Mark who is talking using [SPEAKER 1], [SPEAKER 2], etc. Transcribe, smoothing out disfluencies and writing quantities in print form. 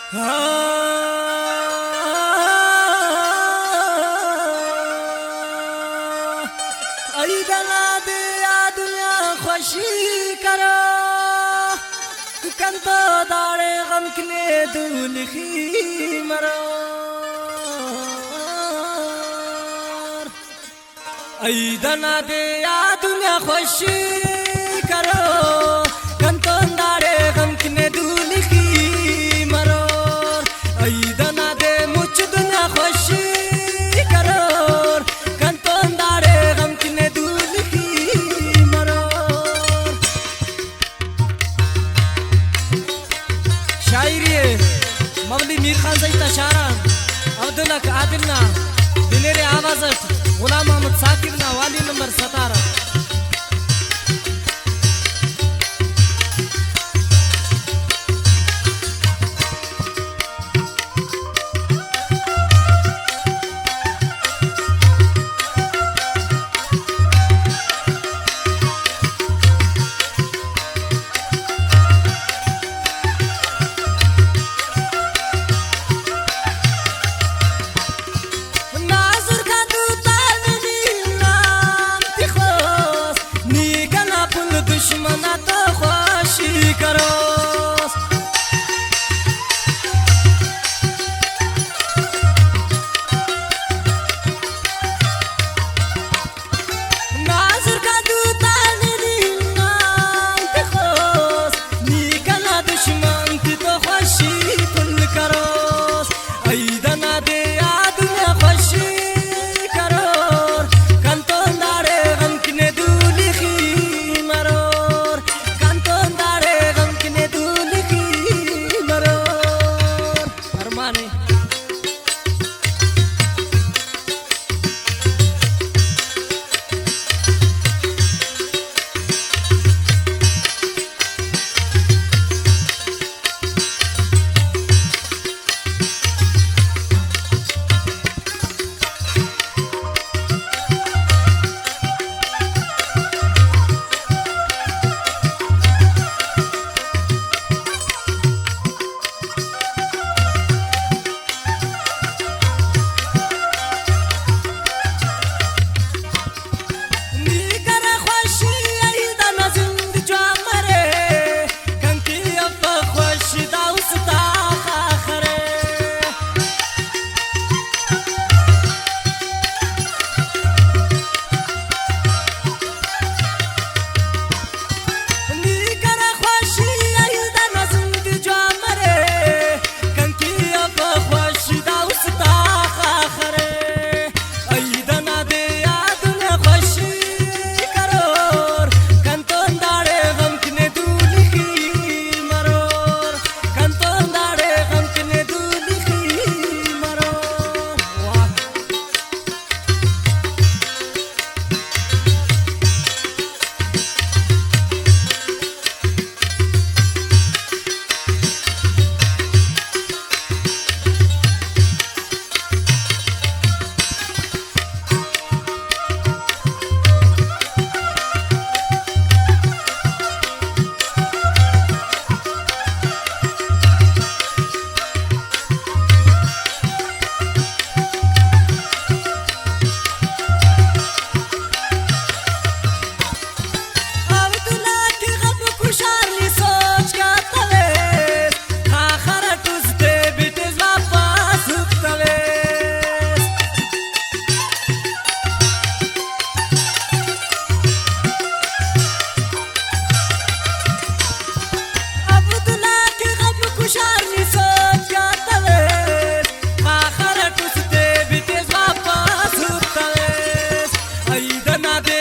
[SPEAKER 1] ایدنا دیا دنیا خوشی کرو کنتو داڑے غم کنے دولخی مرو ایدنا دیا دنیا خوشی کرو کنتو داڑے غم کنے دولخی مرو ایدنا دے مچ دنیا خوشی کرو کنتو داڑے غم کنے دولخی مرو شاعری مولوی میر خان زیتا شاران عبدالله عادلنا دلیر آوازت غلام محمد ساکرنا والی نمبر 17 दुश्मना तो खुशी करो नाजुर का दूता नाम ते खोस निकला दुश्मन की तो खुशी कुल करो ऐदना दे दुनिया खुशी करो कंतो नारे गम किने दूली खी Nada